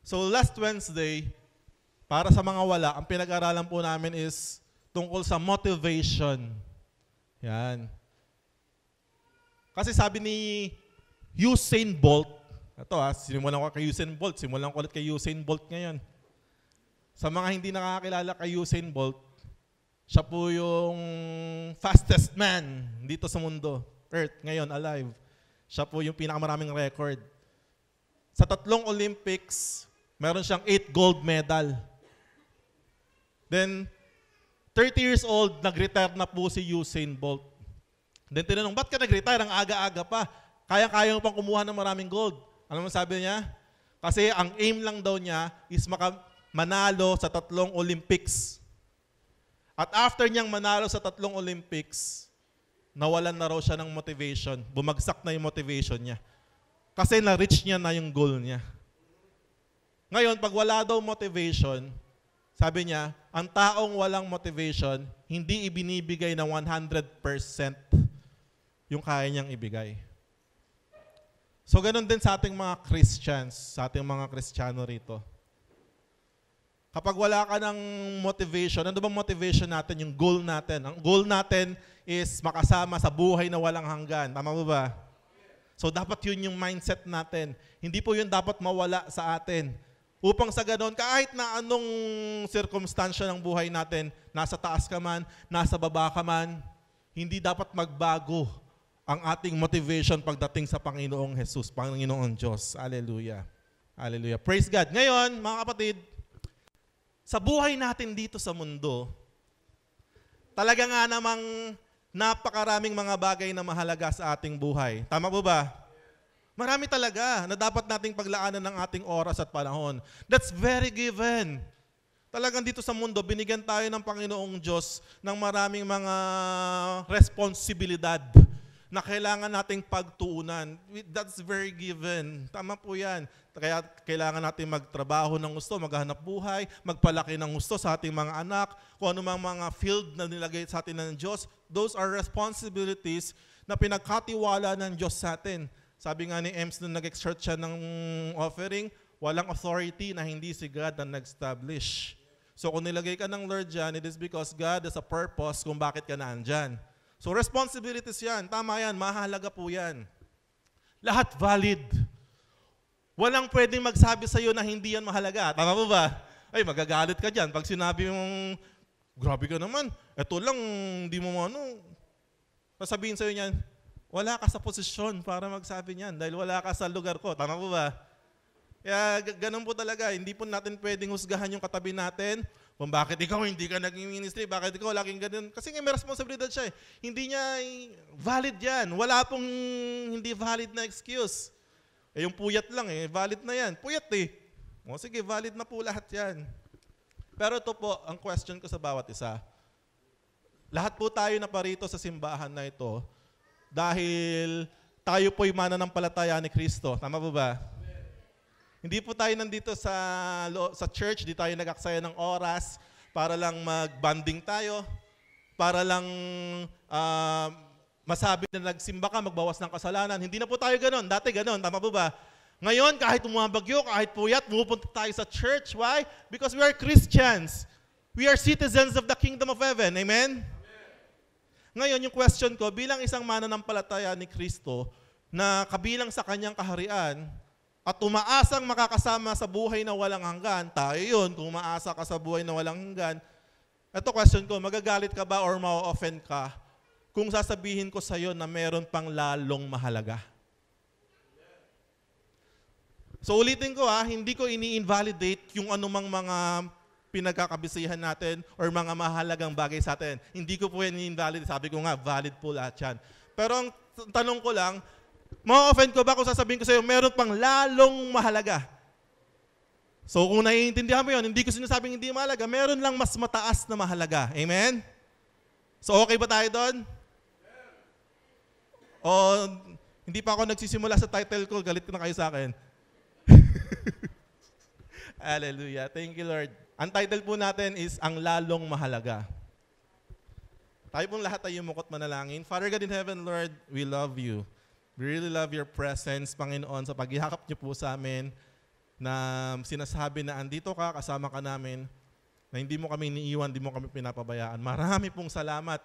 So last Wednesday, para sa mga wala, ang pinag-aralan po namin is tungkol sa motivation. Yan. Kasi sabi ni Usain Bolt, ito sinimulan ko kay Usain Bolt, simulan ko ulit kay Usain Bolt ngayon. Sa mga hindi nakakilala kay Usain Bolt, siya po yung fastest man dito sa mundo, Earth, ngayon, alive. Siya po yung pinakamaraming record. Sa 3 Olympics, meron siyang 8 gold medal. Then, 30 years old, nag-retire na po si Usain Bolt. Then tinanong, ba't ka nag-retire? Ang aga-aga pa. Kaya-kaya mo pang kumuha ng maraming gold. Ano mo sabi niya? Kasi ang aim lang daw niya is manalo sa 3 Olympics. At after niyang manalo sa 3 Olympics, nawalan na raw siya ng motivation. Bumagsak na yung motivation niya. Kasi na-reach niya na yung goal niya. Ngayon, pag wala daw motivation, sabi niya, ang taong walang motivation, hindi ibinibigay ng 100% yung kaya niyang ibigay. So, ganun din sa ating mga Christians, sa ating mga Kristiyano rito. Kapag wala ka ng motivation, ano bang motivation natin? Yung goal natin. Ang goal natin is makasama sa buhay na walang hanggan. Tama mo ba? So, dapat yun yung mindset natin. Hindi po yun dapat mawala sa atin. Upang sa ganon, kahit na anong sirkumstansya ng buhay natin, nasa taas ka man, nasa baba ka man, hindi dapat magbago ang ating motivation pagdating sa Panginoong Jesus, Panginoong Diyos. Hallelujah. Hallelujah. Praise God. Ngayon, mga kapatid, sa buhay natin dito sa mundo, talaga nga namang napakaraming mga bagay na mahalaga sa ating buhay. Tama po ba? Marami talaga na dapat nating paglaanan ng ating oras at panahon. That's very given. Talagang dito sa mundo, binigyan tayo ng Panginoong Diyos ng maraming mga responsibilidad na kailangan nating pagtuunan. That's very given. Tama po yan. Kaya kailangan natin magtrabaho ng gusto, maghanap buhay, magpalaki ng gusto sa ating mga anak, kung ano mga field na nilagay sa atin ng Diyos. Those are responsibilities na pinagkatiwala ng Diyos sa atin. Sabi nga ni Ems nung nag-exert siya ng offering, walang authority na hindi si God na nag-establish. So kung nilagay ka ng Lord dyan, it is because God has a purpose kung bakit ka naandyan. So responsibilities yan, tama yan, mahalaga po yan. Lahat valid. Walang pwedeng magsabi sa iyo na hindi yan mahalaga. Tama po ba? Ay, magagalit ka dyan. Pag sinabi mong, grabe ka naman, eto lang, hindi mo sasabihin sa iyo niyan, wala ka sa posisyon para magsabi niyan dahil wala ka sa lugar ko. Tama po ba? Kaya ganun po talaga. Hindi po natin pwedeng husgahan yung katabi natin kung bakit ikaw hindi ka naging ministry, bakit ikaw laging ganun. Kasi nga may responsibilidad siya eh. Hindi niya valid yan. Wala pong hindi valid na excuse. Eh yung puyat lang eh, valid na yan. Puyat eh. O sige, valid na po lahat yan. Pero ito po, ang question ko sa bawat isa. Lahat po tayo na parito sa simbahan na ito dahil tayo po'y mananampalataya ni Kristo. Tama po ba? Hindi po tayo nandito sa church, di tayo nag-aksaya ng oras para lang mag-bonding tayo, para lang masabi na nagsimba ka, magbawas ng kasalanan. Hindi na po tayo ganon. Dati ganon. Tama po ba? Ngayon, kahit umabagyo, kahit puyat, pumupunta tayo sa church. Why? Because we are Christians. We are citizens of the kingdom of heaven. Amen? Ngayon, yung question ko, bilang isang mananampalataya ni Kristo na kabilang sa kanyang kaharian at umaasang makakasama sa buhay na walang hanggan, tayo yun, kung umaasa ka sa buhay na walang hanggan, ito question ko, magagalit ka ba or ma-offend ka kung sasabihin ko sa iyo na meron pang lalong mahalaga? So ulitin ko hindi ko ini-invalidate yung anumang mga pinagkakabisihan natin or mga mahalagang bagay sa atin. Hindi ko po ini-invalidate. Sabi ko nga, valid po lahat yan. Pero ang tanong ko lang, ma-offend ko ba kung sasabihin ko sa iyo, meron pang lalong mahalaga? So kung naiintindihan mo yun, hindi ko sinasabing hindi mahalaga, meron lang mas mataas na mahalaga. Amen? So okay ba tayo doon? O hindi pa ako nagsisimula sa title ko, galit na kayo sa akin. Hallelujah. Thank you, Lord. Ang title po natin is Ang Lalong Mahalaga. Tayo pong lahat ay yumukot manalangin. Father God in heaven, Lord, we love you. We really love your presence, Panginoon, sa paghihakap niyo po sa amin. na sinasabi na andito ka, kasama ka namin, na hindi mo kami iniiwan, hindi mo kami pinapabayaan. Marami pong salamat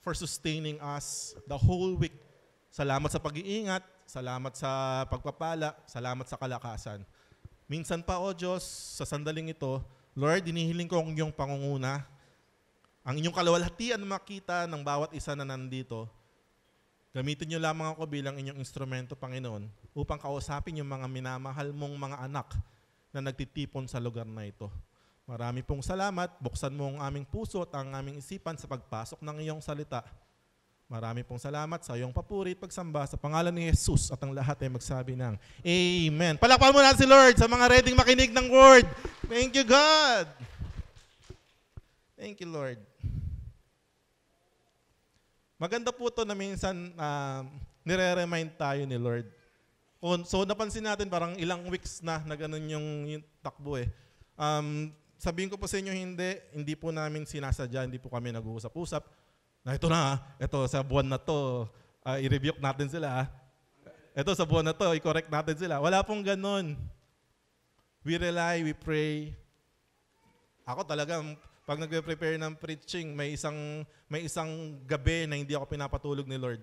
for sustaining us the whole week. Salamat sa pag-iingat, salamat sa pagpapala, salamat sa kalakasan. Minsan pa, O Diyos, sa sandaling ito, Lord, dinihiling ko ang iyong pangunguna, ang inyong kalawalhatian na makita ng bawat isa na nandito. Gamitin niyo lamang ako bilang inyong instrumento, Panginoon, upang kausapin yung mga minamahal mong mga anak na nagtitipon sa lugar na ito. Marami pong salamat. Buksan mo ang aming puso at ang aming isipan sa pagpasok ng iyong salita. Marami pong salamat sa iyong papuri at pagsamba sa pangalan ni Jesus at ang lahat ay magsabi ng Amen. Palakpakan mo natin si Lord sa mga ready makinig ng word. Thank you, God. Thank you, Lord. Maganda po ito na minsan nire-remind tayo ni Lord. So napansin natin parang ilang weeks na ganun yung takbo eh. Sabihin ko po sa inyo, hindi po namin sinasadya, hindi po kami nag-uusap-usap. Na ito sa buwan na to, i-rebuke natin sila. Ito sa buwan na to, i-correct natin sila. Wala pong ganun. We rely, we pray. Ako talaga, pag nagpe-prepare ng preaching, may isang gabi na hindi ako pinapatulog ni Lord.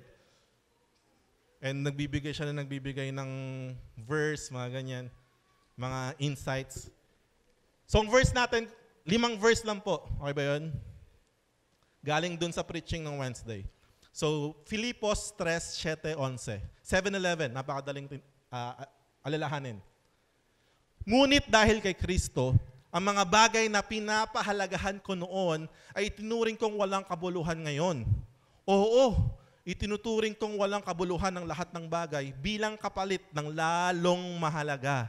And nagbibigay ng verse, mga ganyan, mga insights. So ang verse natin, 5 verse lang po. Okay ba yun? Galing dun sa preaching ng Wednesday. So, Filipos 3:7-11. 7-11, napakadaling alalahanin. Ngunit dahil kay Kristo, ang mga bagay na pinapahalagahan ko noon ay itinuring kong walang kabuluhan ngayon. Oo, itinuturing kong walang kabuluhan ng lahat ng bagay bilang kapalit ng lalong mahalaga.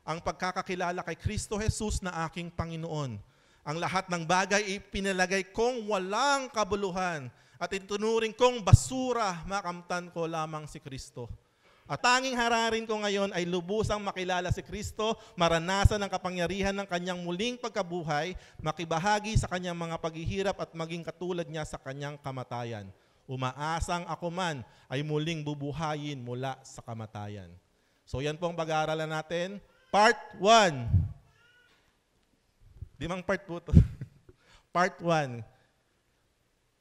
Ang pagkakakilala kay Kristo Jesus na aking Panginoon. Ang lahat ng bagay ay pinalagay kong walang kabuluhan at itunuring kong basura, makamtan ko lamang si Kristo. At tanging hararin ko ngayon ay lubusang makilala si Kristo, maranasan ang kapangyarihan ng kanyang muling pagkabuhay, makibahagi sa kanyang mga paghihirap at maging katulad niya sa kanyang kamatayan. Umaasang ako man ay muling bubuhayin mula sa kamatayan. So yan po ang pag-aaralan natin. Part 1. 5 part po ito. Part 1.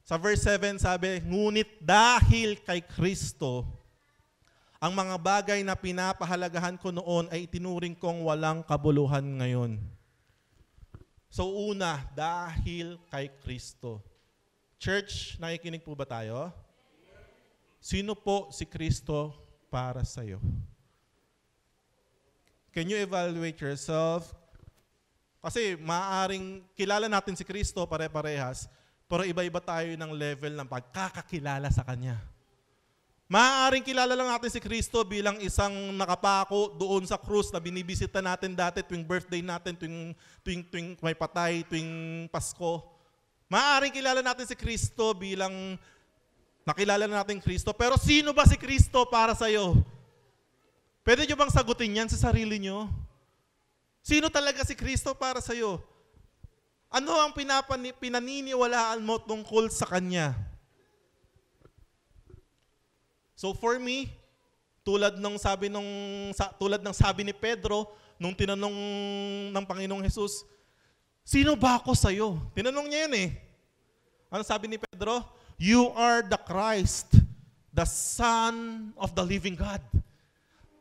Sa verse 7 sabi, ngunit dahil kay Kristo, ang mga bagay na pinapahalagahan ko noon ay itinuring kong walang kabuluhan ngayon. So una, dahil kay Kristo. Church, nakikinig po ba tayo? Sino po si Kristo para sa'yo? Can you evaluate yourself? Kasi maaaring kilala natin si Kristo pare-parehas, pero iba-iba tayo ng level ng pagkakakilala sa Kanya. Maaaring kilala lang natin si Kristo bilang isang nakapako doon sa krus na binibisita natin dati tuwing birthday natin, tuwing may patay, tuwing Pasko. Maaaring kilala natin si Kristo bilang nakilala natin Kristo, pero sino ba si Kristo para sa'yo? Pwede nyo bang sagutin yan sa sarili nyo? Sino talaga si Kristo para sa'yo? Ano ang pinaniniwalaan mo tungkol sa Kanya? So for me, tulad ng sabi ni Pedro, nung tinanong ng Panginoong Jesus, sino ba ako sa'yo? Tinanong niya yun eh. Ano sabi ni Pedro? You are the Christ, the Son of the living God.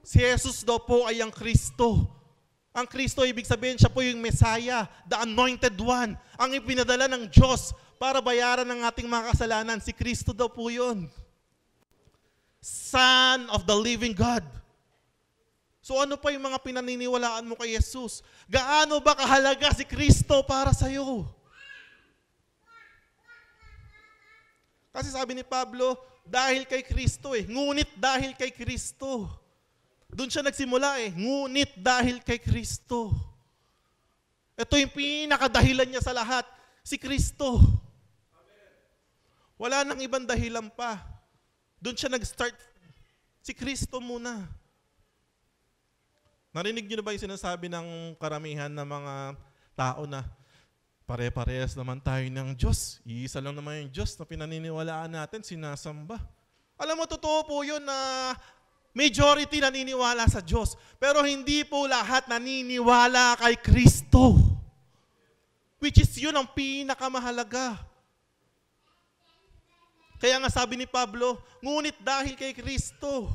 Si Jesus daw po ay ang Kristo. Ang Kristo, ibig sabihin, siya po yung Messiah, the Anointed One, ang ipinadala ng Diyos para bayaran ng ating mga kasalanan. Si Kristo daw po yun. Son of the living God. So ano pa yung mga pinaniniwalaan mo kay Jesus? Gaano ba kahalaga si Kristo para sa'yo? Kasi sabi ni Pablo, dahil kay Kristo ngunit dahil kay Kristo. Doon siya nagsimula ngunit dahil kay Kristo. Ito yung pinakadahilan niya sa lahat, si Kristo. Wala nang ibang dahilan pa. Doon siya nag-start, si Kristo muna. Narinig niyo na ba yung sinasabi ng karamihan ng mga tao na pare-parehas naman tayo ng Diyos. Iisa lang naman yung Diyos na pinaniniwalaan natin, sinasamba. Alam mo, totoo po yun na Majority naniniwala sa Diyos. Pero hindi po lahat naniniwala kay Kristo. Which is yun ang pinakamahalaga. Kaya nga sabi ni Pablo, ngunit dahil kay Kristo,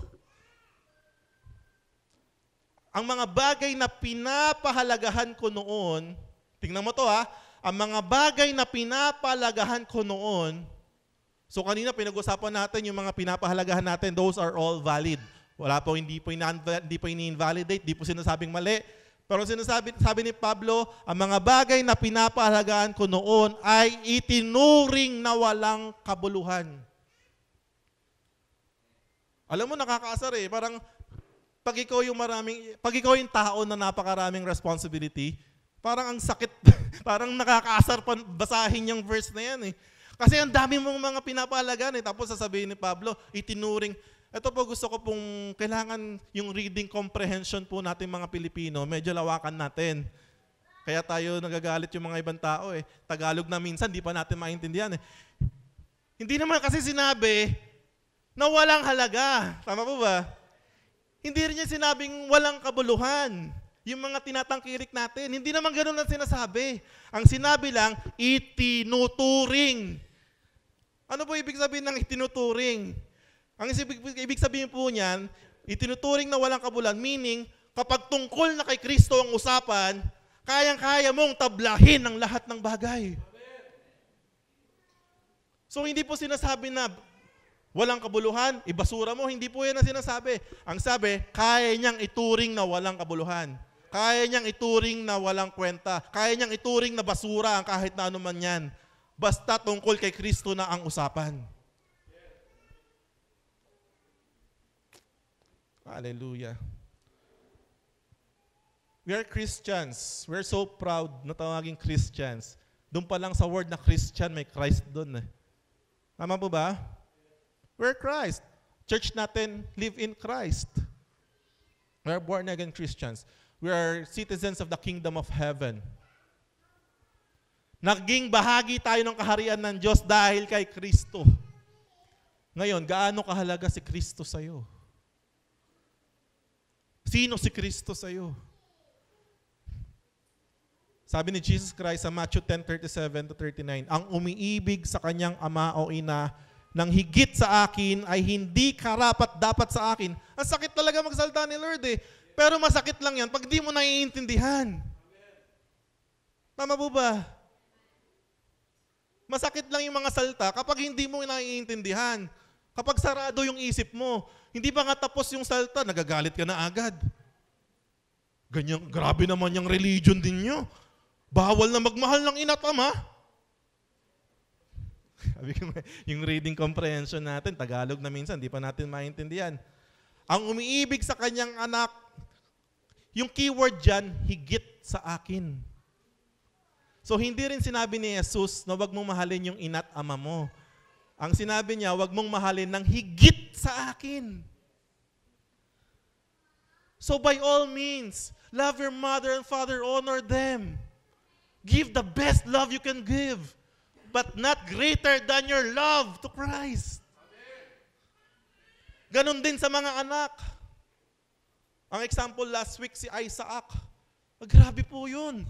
ang mga bagay na pinapahalagahan ko noon, tingnan mo to ha, ang mga bagay na pinapahalagahan ko noon, so kanina pinag-usapan natin yung mga pinapahalagahan natin, those are all valid. Wala po, hindi po ini-invalidate, hindi po sinasabing mali. Pero sabi ni Pablo, ang mga bagay na pinapahalagahan ko noon ay itinuring na walang kabuluhan. Alam mo, nakakaasar eh. Parang pag ikaw yung tao na napakaraming responsibility, parang ang sakit, parang nakakaasar pa basahin yung verse na yan eh. Kasi ang dami mong mga pinapahalagahan eh. Tapos sasabihin ni Pablo, itinuring. Ito po gusto ko pong kailangan yung reading comprehension po natin mga Pilipino, medyo lawakan natin. Kaya tayo nagagalit yung mga ibang tao eh. Tagalog na minsan, di pa natin maintindihan eh. Hindi naman kasi sinabi na walang halaga. Tama po ba? Hindi rin niya sinabing walang kabuluhan. Yung mga tinatangkilik natin, hindi naman ganun ang sinasabi. Ang sinabi lang, itinuturing. Ano po ibig sabihin ng itinuturing? Ang ibig sabihin po niyan, itinuturing na walang kabuluhan, meaning, kapag tungkol na kay Kristo ang usapan, kayang-kaya mong tablahin ang lahat ng bagay. So hindi po sinasabi na walang kabuluhan, ibasura mo, hindi po yan ang sinasabi. Ang sabi, kaya niyang ituring na walang kabuluhan. Kaya niyang ituring na walang kwenta. Kaya niyang ituring na basura ang kahit na ano man yan. Basta tungkol kay Kristo na ang usapan. Hallelujah. We are Christians. We're so proud na tawaging Christians. Doon pa lang sa word na Christian, may Christ doon eh. Tama po ba? We're Christ. Church natin, live in Christ. We are born again Christians. We are citizens of the kingdom of heaven. Naging bahagi tayo ng kaharian ng Diyos dahil kay Kristo. Ngayon, gaano kahalaga si Kristo sa'yo? Sino si Kristo sa'yo? Sabi ni Jesus Christ sa Matthew 10:37-39, ang umiibig sa kanyang ama o ina nang higit sa akin ay hindi karapat-dapat sa akin. Ang sakit talaga magsalita ni Lord eh. Pero masakit lang yan pag di mo naiintindihan. Tama po ba? Masakit lang yung mga salita kapag hindi mo naiintindihan. Kapag sarado yung isip mo, hindi pa nga tapos yung salita, nagagalit ka na agad. Ganyan, grabe naman yung religion din nyo. Bawal na magmahal ng ina at ama. Yung reading comprehension natin, Tagalog na minsan, di pa natin maintindihan. Ang umiibig sa kanyang anak, yung keyword dyan, higit sa akin. So hindi rin sinabi ni Jesus na wag mong mahalin yung ina at ama mo. Ang sinabi niya, wag mong mahalin ng higit sa akin. So by all means, love your mother and father, honor them. Give the best love you can give, but not greater than your love to Christ. Ganon din sa mga anak. Ang example last week, si Isaac. Grabe po yun.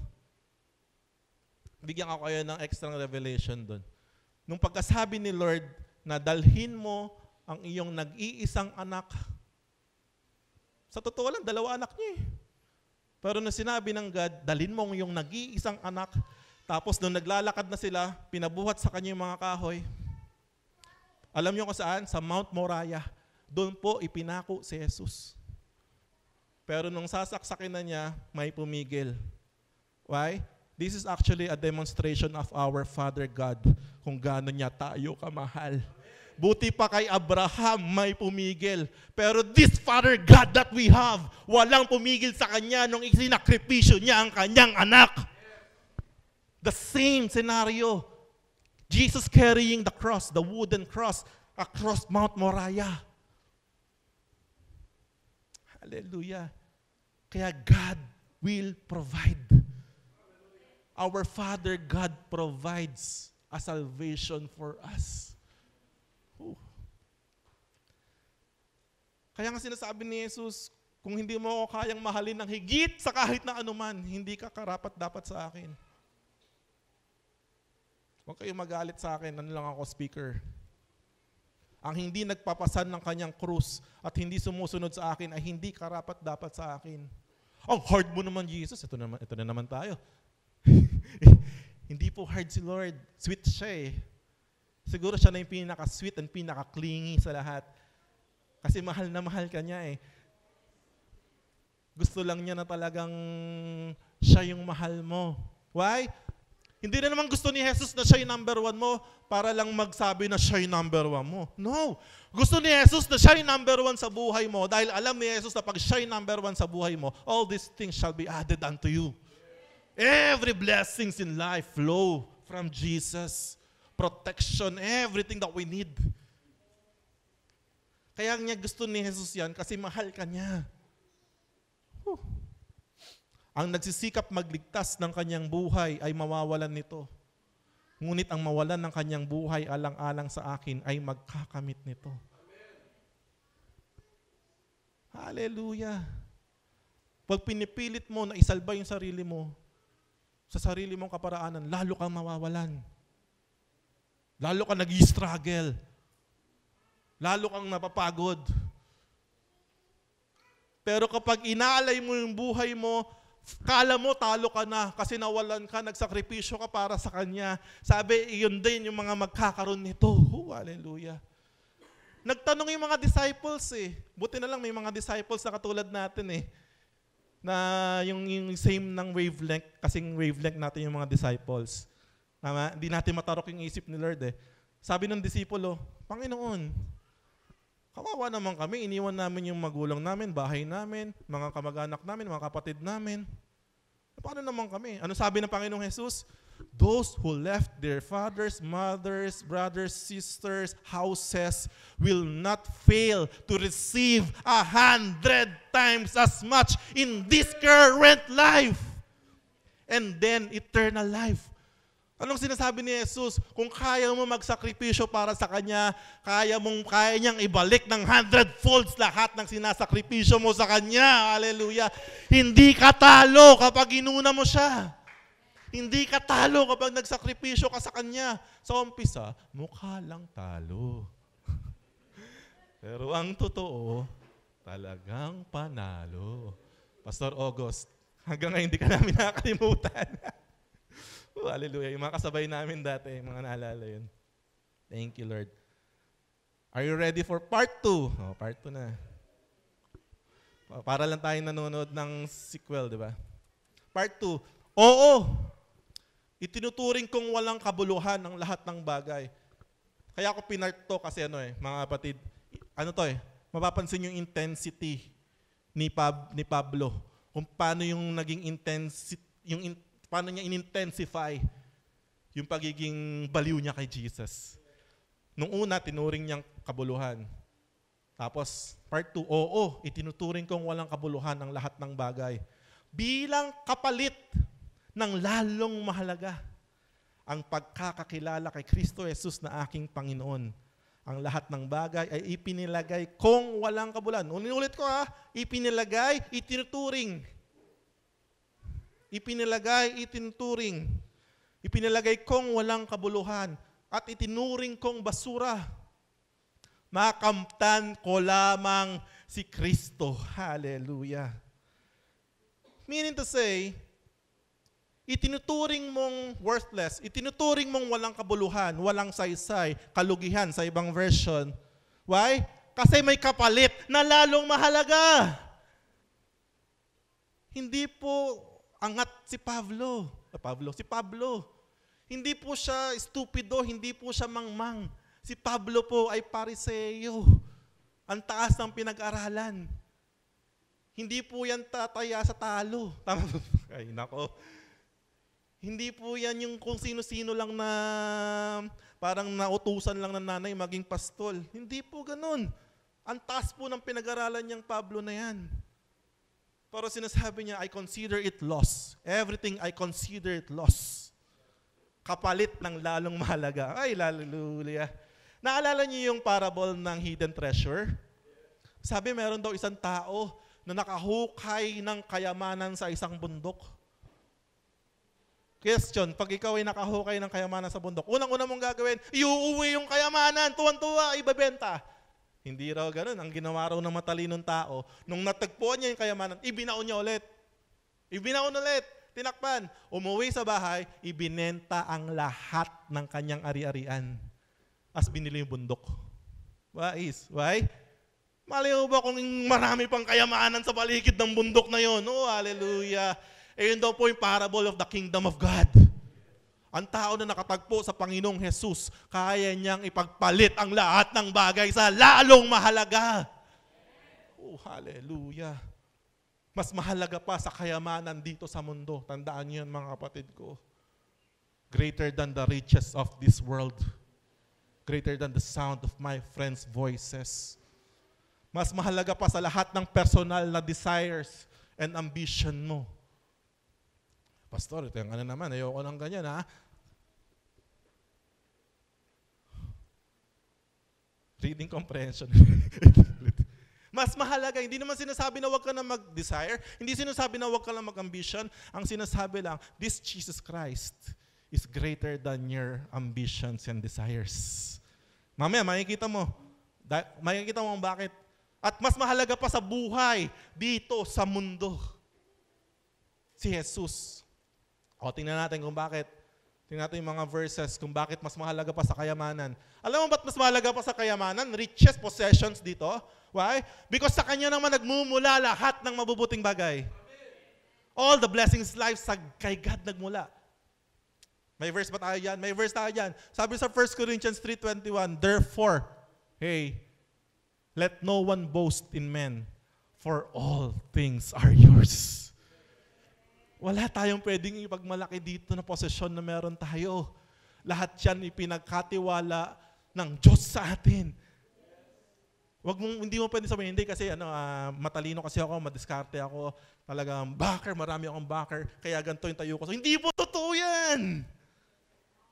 Bigyan ko kayo ng extra revelation doon. Nung pagkasabi ni Lord na dalhin mo ang iyong nag-iisang anak, sa totoo lang, 2 anak niya eh. Pero nung sinabi ng God, dalhin mo ang iyong nag-iisang anak, tapos nung naglalakad na sila, pinabuhat sa kanya yung mga kahoy. Alam niyo kung saan? Sa Mount Moriah. Doon po ipinako si Jesus. Pero nung sasaksakin na niya, may pumigil. Why? This is actually a demonstration of our Father God kung gaano niya tayo kamahal. Buti pa kay Abraham may pumigil. Pero this Father God that we have, walang pumigil sa kanya nung isinakripisyo niya ang kanyang anak. The same scenario. Jesus carrying the cross, the wooden cross, across Mount Moriah. Hallelujah. Kaya God will provide. Our Father God provides a salvation for us. Kaya nga sinasabi ni Jesus, kung hindi mo ako kayang mahalin ng higit sa kahit na anuman, hindi ka karapat-dapat sa akin. Huwag kayong magalit sa akin, ano lang ako speaker. Ang hindi nagpapasan ng kanyang krus at hindi sumusunod sa akin ay hindi karapat-dapat sa akin. Ang hard mo naman, Jesus. Ito na naman tayo. Hindi po hard si Lord. Sweet siya eh. Siguro siya na yung pinaka-sweet and pinaka-clingy sa lahat. Kasi mahal na mahal ka niya eh. Gusto lang niya na talagang siya yung mahal mo. Why? Hindi na naman gusto ni Jesus na siya yung number 1 mo para lang magsabi na siya yung number 1 mo. No. Gusto ni Jesus na siya yung number 1 sa buhay mo dahil alam ni Jesus na pag siya yung number 1 sa buhay mo, all these things shall be added unto you. Every blessings in life flow from Jesus. Protection, everything that we need. Kaya niya gusto ni Jesus yan kasi mahal ka niya. Ang nagsisikap magligtas ng kanyang buhay ay mawawalan nito. Ngunit ang mawalan ng kanyang buhay alang-alang sa akin ay magkakamit nito. Hallelujah. Pag pinipilit mo na isalba yung sarili mo, sa sarili mong kaparaanan, lalo kang mawawalan. Lalo kang nag-i-struggle. Lalo kang napapagod. Pero kapag inaalay mo yung buhay mo, kala mo talo ka na kasi nawalan ka, nagsakripisyo ka para sa Kanya. Sabi, iyon din yung mga magkakaroon nito. Oh, hallelujah. Nagtanong yung mga disciples eh. Buti na lang may mga disciples na katulad natin eh. Na yung same ng wavelength, kasing wavelength natin yung mga disciples. Tama? Hindi natin matarok yung isip ni Lord eh. Sabi ng disipulo, Panginoon, kawawa naman kami, iniwan namin yung magulang namin, bahay namin, mga kamag-anak namin, mga kapatid namin. Paano naman kami? Ano sabi ng Panginoong Jesus? Those who left their fathers, mothers, brothers, sisters, houses will not fail to receive 100 times as much in this current life. And then eternal life. Anong sinasabi ni Jesus? Kung kaya mo magsakripisyo para sa Kanya, kaya niyang ibalik ng 100-folds lahat ng sinasakripisyo mo sa Kanya. Hallelujah. Hindi ka talo kapag inuna mo siya. Hindi ka talo kapag nagsakripisyo ka sa Kanya. Sa umpisa, mukha lang talo. Pero ang totoo, talagang panalo. Pastor August, hanggang ngayon hindi ka namin nakakalimutan. Oh, hallelujah. Yung mga kasabay namin dati, mga naalala yun. Thank you, Lord. Are you ready for part 2? Oh, part 2 na. Para lang tayong nanonood ng sequel, di ba? Part 2. Oo! Itinuturing kong walang kabuluhan ang lahat ng bagay. Kaya ako pinart to kasi mga kapatid, mapapansin yung intensity ni Pablo. Kung paano yung naging intensity, paano niya in-intensify yung pagiging baliw niya kay Jesus. Nung una, tinuring niyang kabuluhan. Tapos, part 2, oo, itinuturing kong walang kabuluhan ang lahat ng bagay. Bilang kapalit ng lalong mahalaga ang pagkakakilala kay Kristo Jesus na aking Panginoon. Ang lahat ng bagay ay ipinilagay kong walang kabuluhan. Ulit ko ipinilagay, itinuturing. Ipinilagay, itinuturing. Ipinilagay kong walang kabuluhan at itinuring kong basura. Makamtan ko lamang si Kristo. Hallelujah. Meaning to say, itinuturing mong worthless, itinuturing mong walang kabuluhan, walang saysay, kalugihan sa ibang version. Why? Kasi may kapalit na lalong mahalaga. Hindi po angat si Pablo. Hindi po siya stupido, hindi po siya mangmang. Si Pablo po ay Pariseo. Ang taas ng pinag-aralan. Hindi po yan tataya sa talo. Tama ba? Ay, nako. Hindi po yan yung kung sino-sino lang na parang nautusan lang ng nanay maging pastol. Hindi po ganun. Ang taas po ng pinag-aralan niyang Pablo na yan. Pero sinasabi niya, I consider it loss. Everything I consider it loss. Kapalit ng lalong mahalaga. Ay, hallelujah. Naalala niyo yung parable ng hidden treasure? Sabi meron daw isang tao na nakahukay ng kayamanan sa isang bundok. Question, pag ikaw ay nakahukay ng kayamanan sa bundok, unang-una mong gagawin, iuuwi yung kayamanan, tuwan-tuwa, ibebenta. Hindi raw ganun. Ang ginawa raw ng matalinong tao, nung natagpuan niya yung kayamanan, ibinaon niya ulit. Ibinaon ulit, tinakpan. Umuwi sa bahay, ibinenta ang lahat ng kanyang ari-arian. As binili yung bundok. Why? Mali mo ba kung marami pang kayamanan sa paligid ng bundok na yon? Oh, hallelujah. Eh, yun daw po yung parable of the kingdom of God. Ang tao na nakatagpo sa Panginoong Jesus, kaya niyang ipagpalit ang lahat ng bagay sa lalong mahalaga. Oh, hallelujah. Mas mahalaga pa sa kayamanan dito sa mundo. Tandaan niyo yan, mga kapatid ko. Greater than the riches of this world. Greater than the sound of my friends' voices. Mas mahalaga pa sa lahat ng personal na desires and ambition mo. Pastor, ito yung ano naman, ayoko ng ganyan, ha? Reading comprehension. Mas mahalaga, hindi naman sinasabi na huwag ka na mag-desire, hindi sinasabi na huwag ka na mag-ambition, ang sinasabi lang, this Jesus Christ is greater than your ambitions and desires. Mamaya, makikita mo kung bakit. At mas mahalaga pa sa buhay dito sa mundo, si Jesus. O, tingnan natin kung bakit. Tingnan natin yung mga verses kung bakit mas mahalaga pa sa kayamanan. Alam mo ba't mas mahalaga pa sa kayamanan? Riches, possessions dito. Why? Because sa Kanya naman nagmumula lahat ng mabubuting bagay. All the blessings life sa kay God nagmula. May verse ba tayo dyan? May verse tayo dyan. Sabi sa 1 Corinthians 3:21, therefore, let no one boast in men, for all things are yours. Wala tayong pwedeng ipagmalaki dito na posesyon na meron tayo. Lahat yan ipinagkatiwala ng Diyos sa atin. Hindi mo pwede sabihin, hindi kasi matalino kasi ako, madiskarte ako, talagang backer, marami akong backer, kaya ganito yung tayo ko. So, hindi po totoo yan!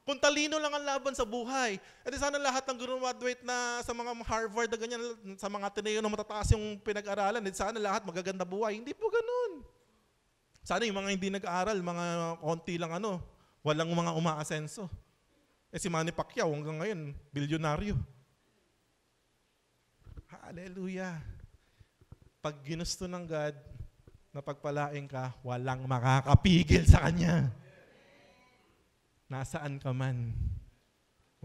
Kung talino lang ang laban sa buhay, edi sana lahat ng graduate na sa mga Harvard na ganyan, sa mga Ateneo na matataas yung pinag-aralan, edi sana lahat magaganda buhay. Hindi po ganun. Sana yung mga hindi nag-aaral, mga konti lang walang mga umaasenso. Si Manny Pacquiao hanggang ngayon, bilyonaryo. Hallelujah. Pag ginusto ng God na pagpalain ka, walang makakapigil sa Kanya. Nasaan ka man.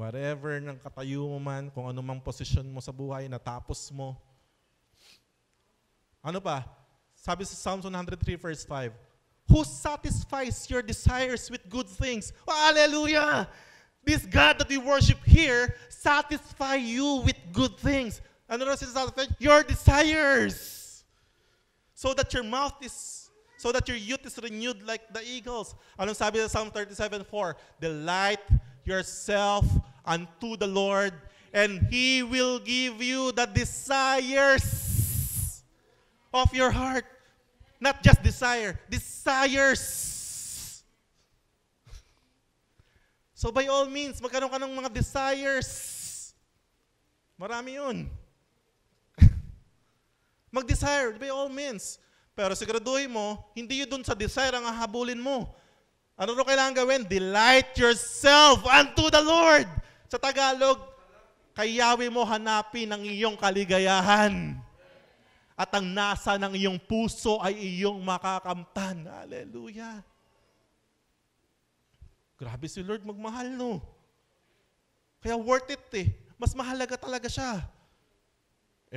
Whatever ng katayo mo man, kung ano mang posisyon mo sa buhay, natapos mo. Ano pa? Sabi sa Psalms 103 verse 5, who satisfies your desires with good things. Oh, hallelujah! This God that we worship here satisfy you with good things. Ano na satisfy? Your desires. So that your youth is renewed like the eagles. Anong sabi sa Psalm 37:4? Delight yourself unto the Lord, and He will give you the desires of your heart. Not just desires. So by all means, magkaroon ka ng mga desires. Marami yun. Mag-desire, by all means. Pero siguraduhin mo, hindi yun dun sa desire ang hahabulin mo. Ano rin kailangan gawin? Delight yourself unto the Lord. Sa Tagalog, kay Yahweh mo hanapin ang iyong kaligayahan. At ang nasa ng iyong puso ay iyong makakamtan. Hallelujah. Grabe si Lord magmahal, no? Kaya worth it Mas mahalaga talaga siya.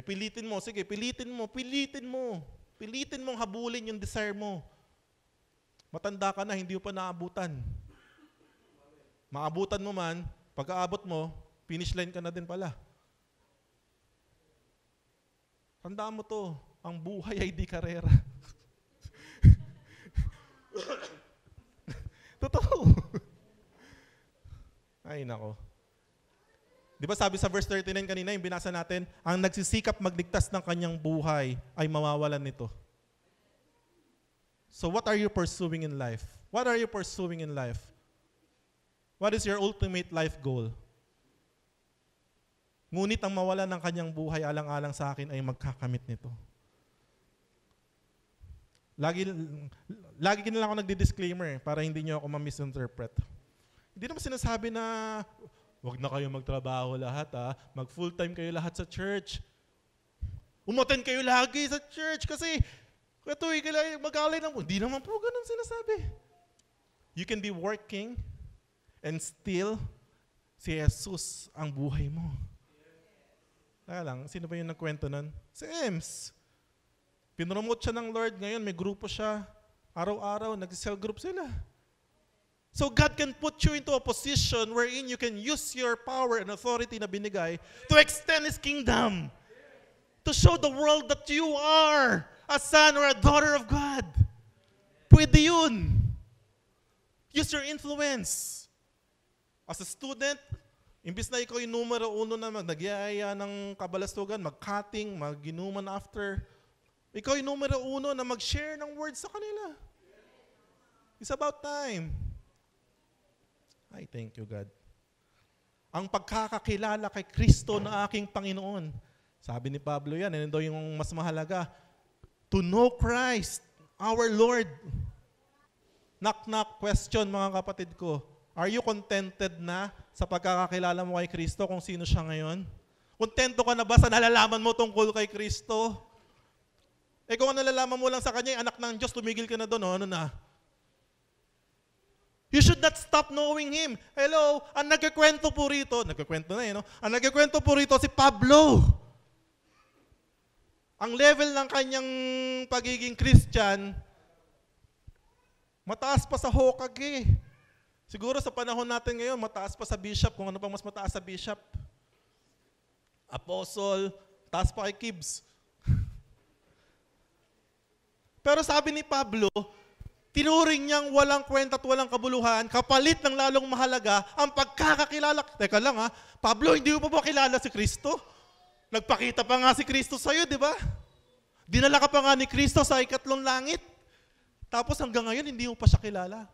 Pilitin mo. Sige, pilitin mo. Pilitin mong habulin yung desire mo. Matanda ka na, hindi mo pa naabutan. Maabutan mo man, pagkaabot mo, finish line ka na din pala. Tandaan mo to, ang buhay ay di karera. Totoo. Ay, nako. Di ba sabi sa verse 39 kanina, yung binasa natin, ang nagsisikap magligtas ng kanyang buhay ay mawawalan nito. So what are you pursuing in life? What are you pursuing in life? What is your ultimate life goal? Ngunit ang mawala ng kanyang buhay alang-alang sa akin ay magkakamit nito. Lagi na lang ako nagdi-disclaimer para hindi nyo ako ma-misinterpret. Hindi naman sinasabi na wag na kayo magtrabaho lahat, mag full-time kayo lahat sa church. Umattend kayo lagi sa church kasi katuloy kayo mag-alay ng... Hindi naman po ganun sinasabi. You can be working and still si Jesus ang buhay mo. Kaya lang, sino ba yung nagkwento nun? Si Ems. Pinromote siya ng Lord ngayon, may grupo siya. Araw-araw, nag-cell group sila. So God can put you into a position wherein you can use your power and authority na binigay to extend His kingdom. To show the world that you are a son or a daughter of God. Pwede yun. Use your influence. As a student, imbis na ikaw yung numero 1 na nagyayaya ng kabalastugan, mag-cutting, mag-inuman after, ikaw yung numero 1 na mag-share ng words sa kanila. It's about time. I thank you, God. Ang pagkakakilala kay Kristo na aking Panginoon. Sabi ni Pablo yan, ano daw yung mas mahalaga? To know Christ, our Lord. Knock-knock question, mga kapatid ko. Are you contented na sa pagkakakilala mo kay Kristo kung sino siya ngayon? Kontento ka na ba sa nalalaman mo tungkol kay Kristo? Kung ang nalalaman mo lang sa Kanya, anak ng Diyos, tumigil ka na doon, ano na? You should not stop knowing Him. Hello, ang nagkikwento po rito, nagkikwento na no? Ang nagkikwento po rito si Pablo. Ang level ng kanyang pagiging Christian, mataas pa sa Hokage. Siguro sa panahon natin ngayon, mataas pa sa bishop, kung ano pang mas mataas sa bishop. Apostle, taas pa kay Kibs. Pero sabi ni Pablo, tinuring niyang walang kwenta at walang kabuluhan, kapalit ng lalong mahalaga, ang pagkakakilala. Teka lang Pablo, hindi mo pa ba kilala si Kristo? Nagpakita pa nga si Kristo sa'yo, di ba? Dinala ka pa nga ni Kristo sa ikatlong langit. Tapos hanggang ngayon, hindi mo pa siya kilala.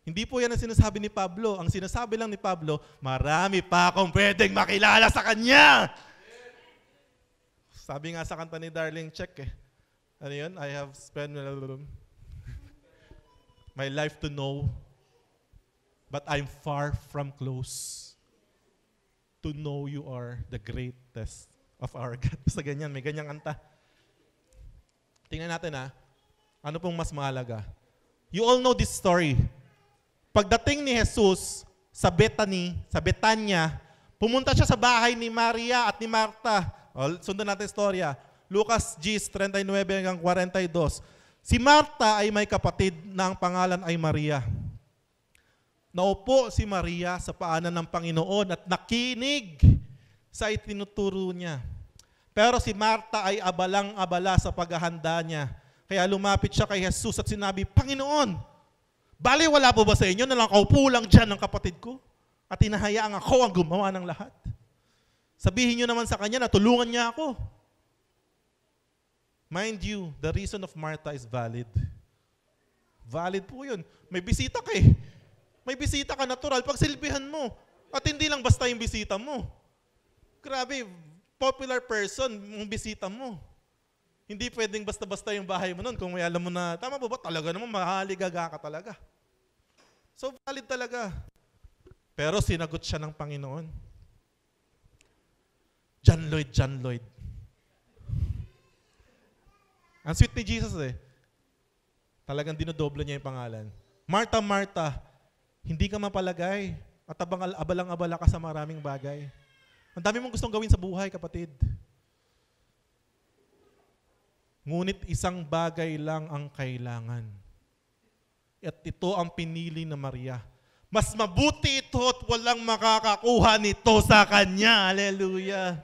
Hindi po yan ang sinasabi ni Pablo. Ang sinasabi lang ni Pablo, marami pa akong pwedeng makilala sa Kanya. Sabi nga sa kanta ni Darling Check ano yun? I have spent my life to know, but I'm far from close. To know you are the greatest of our God. Basta ganyan, may ganyang kanta. Tingnan natin ano pong mas mahalaga? You all know this story. Pagdating ni Jesus sa Bethany, sa Betanya, pumunta siya sa bahay ni Maria at ni Marta. Sundan natin istorya. Lucas 10:39 hanggang 42. Si Marta ay may kapatid na ang pangalan ay Maria. Naupo si Maria sa paanan ng Panginoon at nakinig sa itinuturo niya. Pero si Marta ay abalang-abala sa paghahanda niya. Kaya lumapit siya kay Jesus at sinabi, Panginoon, bali wala po ba sa inyo na lang kaupo lang dyan ng kapatid ko? At hinahayaang ako ang gumawa ng lahat. Sabihin niyo naman sa kanya na tulungan niya ako. Mind you, the reason of Martha is valid. Valid po yun. May bisita ka May bisita ka natural, pagsilbihan mo. At hindi lang basta yung bisita mo. Grabe, popular person, yung bisita mo. Hindi pwedeng basta-basta yung bahay mo nun kung may alam mo na, tama ba talaga naman, mahaligaga ka talaga. So valid talaga. Pero sinagot siya ng Panginoon. John Lloyd. Ang sweet ni Jesus Talagang dinodoble niya yung pangalan. Martha, Martha, hindi ka mapalagay at abalang-abala ka sa maraming bagay. Ang dami mong gustong gawin sa buhay, kapatid. Ngunit isang bagay lang ang kailangan. At ito ang pinili na Maria. Mas mabuti ito at walang makakakuha nito sa Kanya. Hallelujah.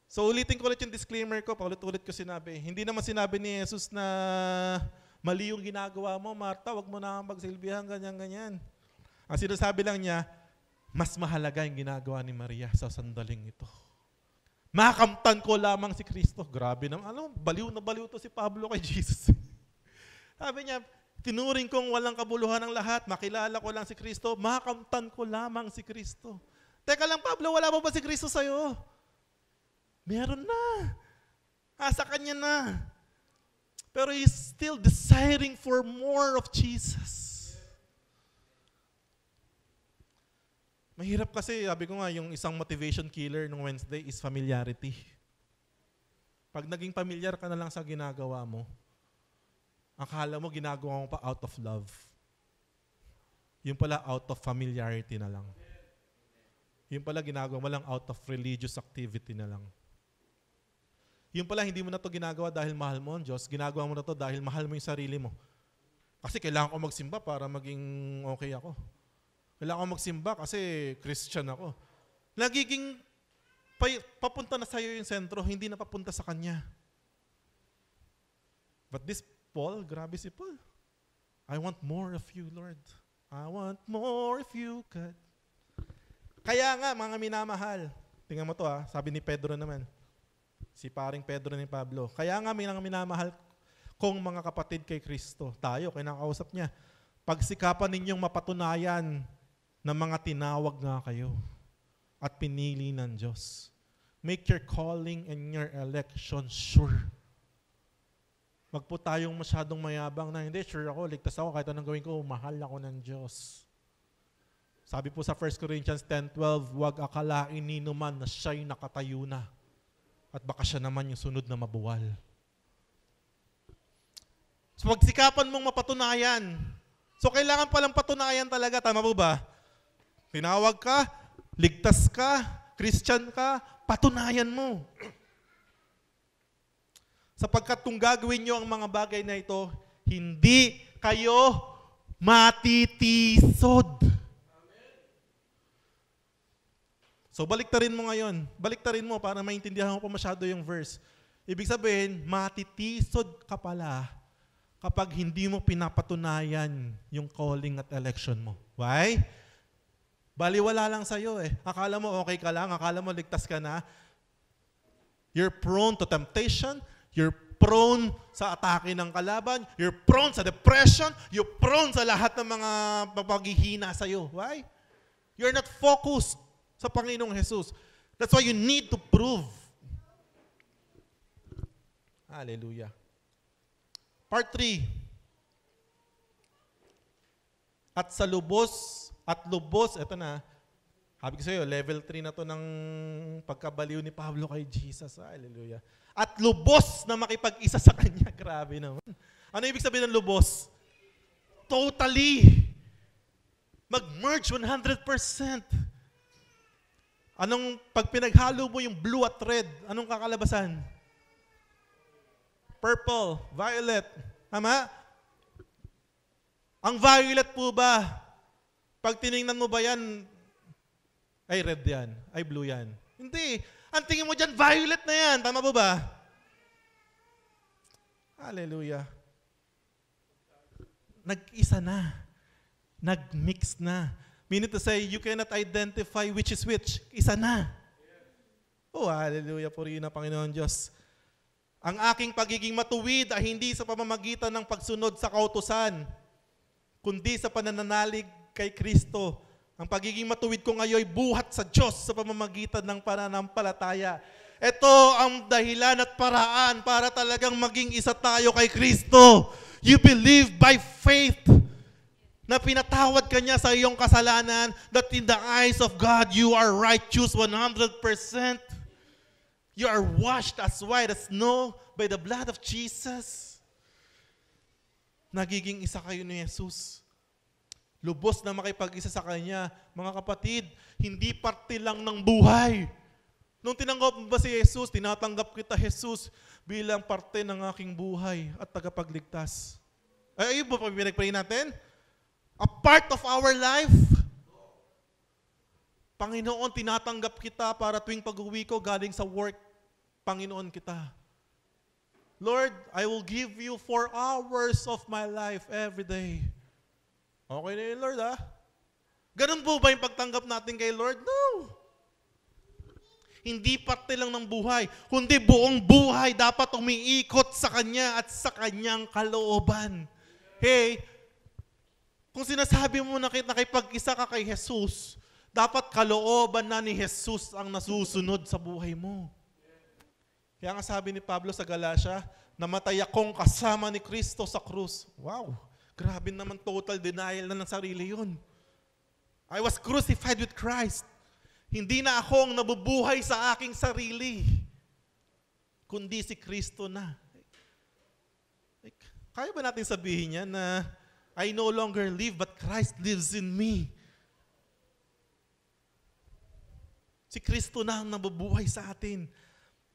So ulitin ko ulit yung disclaimer ko, paulit-ulit ko sinabi. Hindi naman sinabi ni Jesus na mali yung ginagawa mo, Martha, wag mo na magsilbihan, ganyan-ganyan. Ang sinasabi lang niya, mas mahalaga yung ginagawa ni Maria sa sandaling ito. Makamtan ko lamang si Kristo. Grabe naman. Baliw na baliw to si Pablo kay Jesus. Sabi niya, Tinuring kong walang kabuluhan ng lahat, makilala ko lang si Kristo, makamtan ko lamang si Kristo. Teka lang, Pablo, wala pa ba si Kristo sa'yo? Meron na. Sa Kanya na. Pero he's still desiring for more of Jesus. Mahirap kasi, sabi ko nga, yung isang motivation killer nung Wednesday is familiarity. Pag naging familiar ka na lang sa ginagawa mo, akala mo ginagawa mo pa out of love. Yung pala out of familiarity na lang. Yung pala ginagawa mo lang out of religious activity na lang. Yung pala hindi mo na to ginagawa dahil mahal mo ang Diyos, ginagawa mo na to dahil mahal mo yung sarili mo. Kasi kailangan ko magsimba para maging okay ako. Kailangan ko magsimba kasi Christian ako. Nagiging papunta na sa'yo yung sentro, hindi na papunta sa Kanya. But this Paul, grabe si Paul. I want more of you, Lord. I want more of you, God. Kaya nga, mga minamahal, tingnan mo to sabi ni Pedro naman, si paring Pedro ni Pablo, kaya nga minamahal kong mga kapatid kay Kristo, tayo, kinakausap niya, pagsikapan ninyong mapatunayan na mga tinawag nga kayo at pinili ng Diyos. Make your calling and your election sure. Wag po tayong masyadong mayabang na, hindi, sure ako, ligtas ako, kahit anong gawin ko, mahal ako ng Diyos. Sabi po sa 1 Corinthians 10:12, wag akalain nino man na siya'y nakatayo na at baka siya naman yung sunod na mabuwal. So pagsikapan mong mapatunayan. So kailangan palang patunayan talaga, tama po ba? Tinawag ka, ligtas ka, Christian ka, patunayan mo. Sapagkat kung gagawin nyo ang mga bagay na ito, hindi kayo matitisod. So baliktarin mo ngayon. Baliktarin mo para maintindihan mo pa masyado yung verse. Ibig sabihin, matitisod ka pala kapag hindi mo pinapatunayan yung calling at election mo. Why? Baliwala lang sa'yo eh. Akala mo okay ka lang, akala mo ligtas ka na. You're prone to temptation, you're prone sa atake ng kalaban, you're prone sa depression, you're prone sa lahat ng mga paghihina sa'yo. Why? You're not focused sa Panginoong Jesus. That's why you need to prove. Hallelujah. Part 3. At sa lubos, eto na, sabi ko sa iyo, level 3 na to ng pagkabaliw ni Pablo kay Jesus. Hallelujah. At lubos na makipag-isa sa Kanya. Grabe naman. Ano ibig sabihin ng lubos? Totally. Mag-merge 100%. Anong, pag pinaghalo mo yung blue at red, anong kakalabasan? Purple, violet. Tama? Ang violet po ba, pag tinignan mo ba yan, ay red yan, ay blue yan? Hindi. Ang tingin mo dyan, violet na yan. Tama po ba? Hallelujah. Nag-isa na. Nag-mix na. Meaning to say, you cannot identify which is which. Isa na. Oh, hallelujah. Purihin na Panginoon Diyos. Ang aking pagiging matuwid ay hindi sa pamamagitan ng pagsunod sa kautusan, kundi sa panananalig kay Kristo. Ang pagiging matuwid ko ngayon ay buhat sa Diyos sa pamamagitan ng pananampalataya. Ito ang dahilan at paraan para talagang maging isa tayo kay Kristo. You believe by faith na pinatawad ka niya sa iyong kasalanan, that in the eyes of God, you are righteous 100%. You are washed as white as snow by the blood of Jesus. Nagiging isa kayo ni Jesus. Lubos na makipag-isa sa Kanya. Mga kapatid, hindi parte lang ng buhay. Nung tinanggap mo ba si Jesus, tinatanggap kita Jesus bilang parte ng aking buhay at tagapagligtas. Ay, ayun ba pinag-pray natin? A part of our life. Panginoon, tinatanggap kita para tuwing pag-uwi ko galing sa work, Panginoon kita. Lord, I will give you 4 hours of my life every day. Okay na yun, Lord, ha? Ganun po ba yung pagtanggap natin kay Lord? No. Hindi parte lang ng buhay, kundi buong buhay dapat umiikot sa Kanya at sa Kanyang kalooban. Hey, Kung sinasabi mo na nakipag-isa ka kay Jesus, dapat kalooban na ni Jesus ang nasusunod sa buhay mo. Kaya nga sabi ni Pablo sa Galatia, namatay akong kasama ni Kristo sa krus. Wow, grabe naman, total denial na ng sarili yun. I was crucified with Christ. Hindi na ako ang nabubuhay sa aking sarili, kundi si Kristo na. Kaya ba natin sabihin yan na I no longer live, but Christ lives in me? Si Kristo na ang nabubuhay sa atin.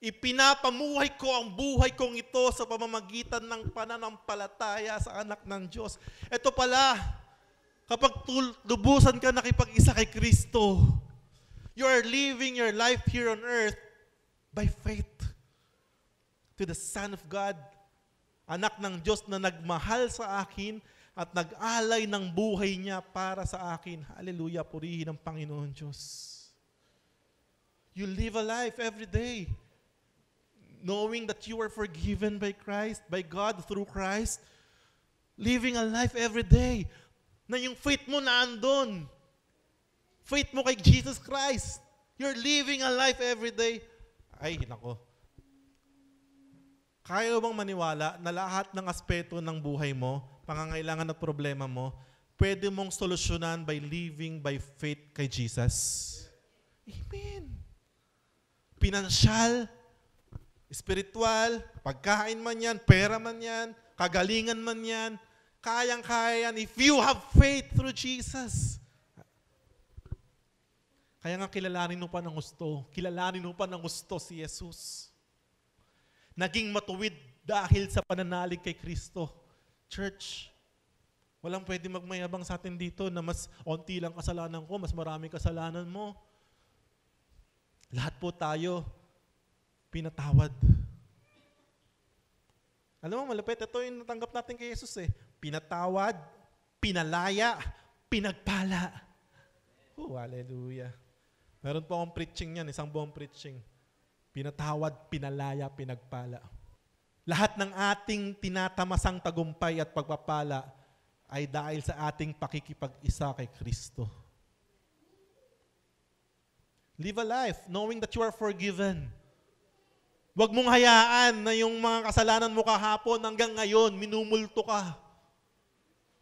Ipinapamuhay ko ang buhay kong ito sa pamamagitan ng pananampalataya sa anak ng Diyos. Ito pala, kapag lubusan ka nakipag-isa kay Kristo, you are living your life here on earth by faith to the Son of God, anak ng Diyos na nagmahal sa akin at nag-alay ng buhay niya para sa akin. Hallelujah, purihin ang Panginoon Diyos. You live a life every day knowing that you are forgiven by Christ, by God through Christ. Living a life every day na yung faith mo na andun. Faith mo kay Jesus Christ. You're living a life every day. Ay, nako. Kaya bang maniwala na lahat ng aspeto ng buhay mo, pangangailangan at problema mo, pwede mong solusyonan by living by faith kay Jesus? Amen. Pinansyal, spiritual, pagkain man yan, pera man yan, kagalingan man yan, kayang-kaya yan if you have faith through Jesus. Kaya nga kilalanin mo pa ng gusto si Jesus. Naging matuwid dahil sa pananalig kay Kristo. Church, walang pwede magmayabang sa atin dito na mas onti lang kasalanan ko, mas marami kasalanan mo. Lahat po tayo pinatawad. Alam mo, malapit, ito yung natanggap natin kay Jesus eh. Pinatawad, pinalaya, pinagpala. Oh, hallelujah. Meron po akong preaching yan, isang buong preaching. Pinatawad, pinalaya, pinagpala. Lahat ng ating tinatamasang tagumpay at pagpapala ay dahil sa ating pakikipag-isa kay Kristo. Live a life knowing that you are forgiven. Huwag mong hayaan na yung mga kasalanan mo kahapon hanggang ngayon, minumulto ka.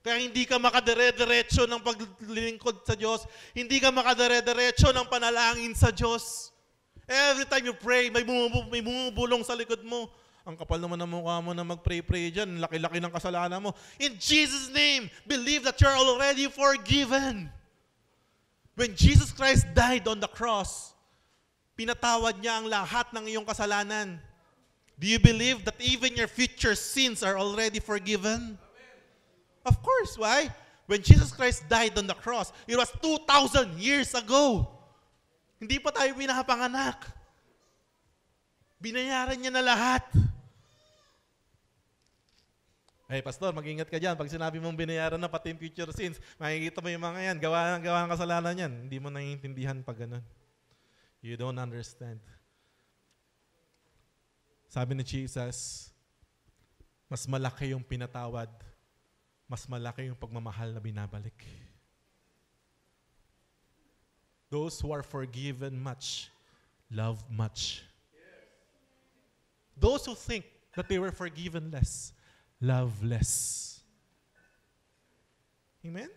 Kaya hindi ka makadere-derecho ng paglilingkod sa Diyos. Hindi ka makadere-derecho ng panalangin sa Diyos. Every time you pray, may bumubulong sa likod mo. Ang kapal naman ng mukha mo na mag-pray-pray dyan. Laki-laki ng kasalanan mo. In Jesus' name, believe that you're already forgiven. When Jesus Christ died on the cross, pinatawad niya ang lahat ng iyong kasalanan. Do you believe that even your future sins are already forgiven? Of course, why? When Jesus Christ died on the cross, it was 2,000 years ago. Hindi pa tayo pinapanganak. Binayaran niya na lahat. Hey, pastor, mag-ingat ka dyan. Pag sinabi mong binayaran na pati yung future sins, makikita mo yung mga yan, gawa ng kasalanan yan. Hindi mo naiintindihan pag ganun. You don't understand. Sabi ni Jesus, mas malaki yung pinatawad, mas malaki yung pagmamahal na binabalik. Those who are forgiven much, love much. Those who think that they were forgiven less, love less. Amen?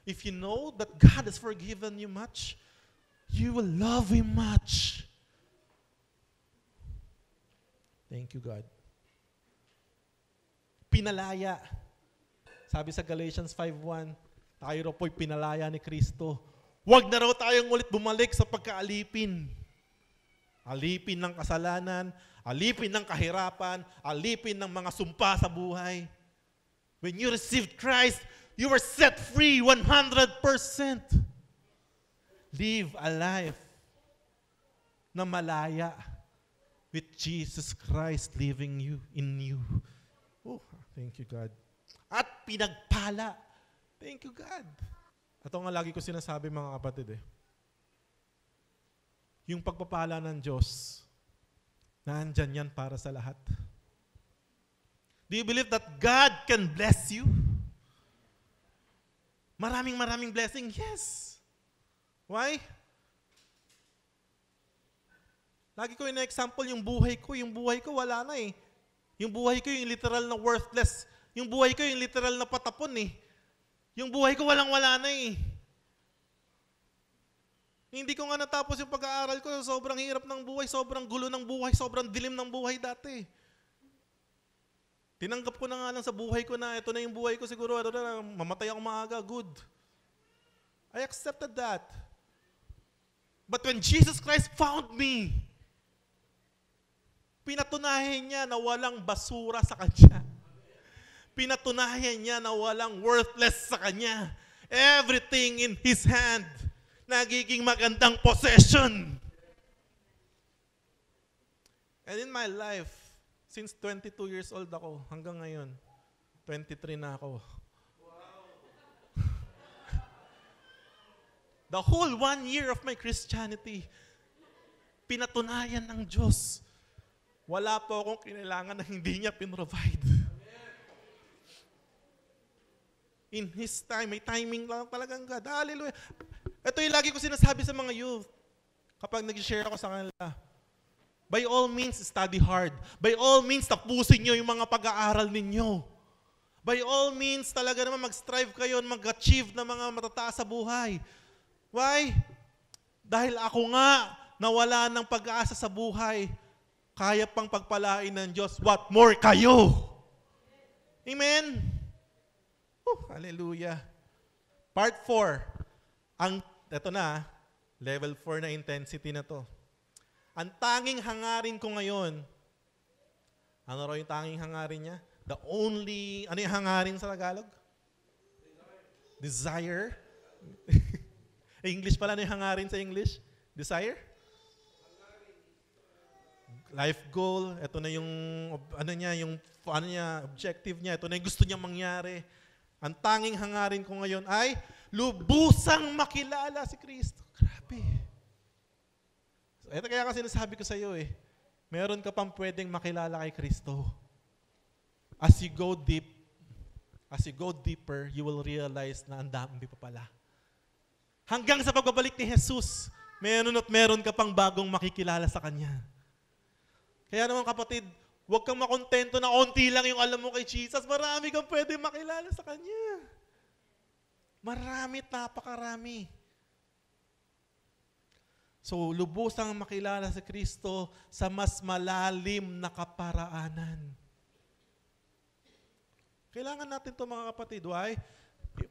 If you know that God has forgiven you much, you will love Him much. Thank you, God. Pinalaya. Sabi sa Galatians 5:1, tayo raw po'y pinalaya ni Kristo. Huwag na raw tayong ulit bumalik sa pagkaalipin. Alipin ng kasalanan, alipin ng kahirapan, alipin ng mga sumpa sa buhay. When you received Christ, you were set free 100%. Live a life na malaya with Jesus Christ living in you. Oh, thank you, God. At pinagpala. Thank you, God. Ito nga lagi ko sinasabi, mga kapatid yung pagpapala ng Diyos, nandyan yan para sa lahat. Do you believe that God can bless you? Maraming blessing? Yes. Why? Lagi ko ina-example yung buhay ko. Yung buhay ko wala na eh. Yung buhay ko yung literal na worthless. Yung buhay ko yung literal na patapon eh. Yung buhay ko walang-wala na eh. Hindi ko nga natapos yung pag-aaral ko. Sobrang hirap ng buhay, sobrang gulo ng buhay, sobrang dilim ng buhay dati. Tinanggap ko na nga lang sa buhay ko na ito na yung buhay ko siguro. Mamatay ako maaga, good. I accepted that. But when Jesus Christ found me, pinatunayan niya na walang basura sa Kanya. Pinatunayan niya na walang worthless sa Kanya. Everything in His hand, nagiging magandang possession. And in my life, since 22 years old ako, hanggang ngayon, 23 na ako. The whole 1 year of my Christianity, pinatunayan ng Diyos. Wala po akong kinailangan na hindi niya pinrovide. In His time, may timing lang talagang God. Hallelujah. Ito yung lagi ko sinasabi sa mga youth kapag nag-share ako sa kanila. By all means, study hard. By all means, tapusin nyo yung mga pag-aaral ninyo. By all means, talaga naman mag-strive kayo, mag-achieve na mga matataas sa buhay. Why? Dahil ako nga nawala ng pag-asa sa buhay, kaya pang pagpalain ng Diyos. What more kayo? Amen? Hallelujah. Part 4. Ito na, level 4 na intensity na to. Ang tanging hangarin ko ngayon, ano raw yung tanging hangarin niya? Ano yung hangarin sa Tagalog? Desire. English pala, ano yung hangarin sa English? Desire? Life goal, ito na yung objective niya, ito na yung gusto niya mangyari. Ang tanging hangarin ko ngayon ay lubusang makilala si Kristo. Grabe. So, ito kaya kasi sinasabi ko sa iyo eh, meron ka pang pwedeng makilala kay Kristo. As you go deeper, you will realize na ang dami pa pala. Hanggang sa pagbabalik ni Jesus, meron ka pang bagong makikilala sa Kanya. Kaya naman kapatid, huwag kang makontento na onti lang yung alam mo kay Jesus. Marami kang pwede makilala sa Kanya. Marami, napakarami. So, lubusang makilala si Kristo sa mas malalim na kaparaanan. Kailangan natin ito mga kapatid. Why?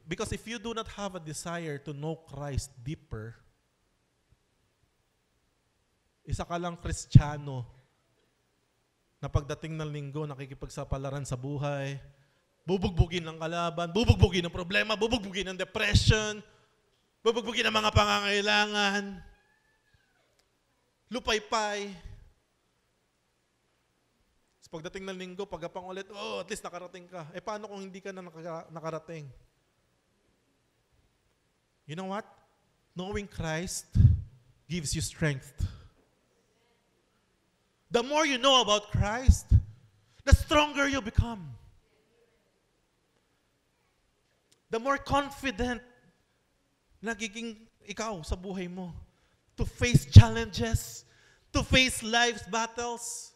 Because if you do not have a desire to know Christ deeper, isa ka lang Kristiyano na pagdating ng linggo, nakikipagsapalaran sa buhay, bubugbugin ng kalaban, bubugbugin ng problema, bubugbugin ng depression, bubugbugin ng mga pangangailangan, lupaypay. So pagdating ng linggo, pagkapang ulit, at least nakarating ka. Paano kung hindi ka na nakarating? You know what? Knowing Christ gives you strength. The more you know about Christ, the stronger you become. The more confident nagiging ikaw sa buhay mo to face challenges, to face life's battles.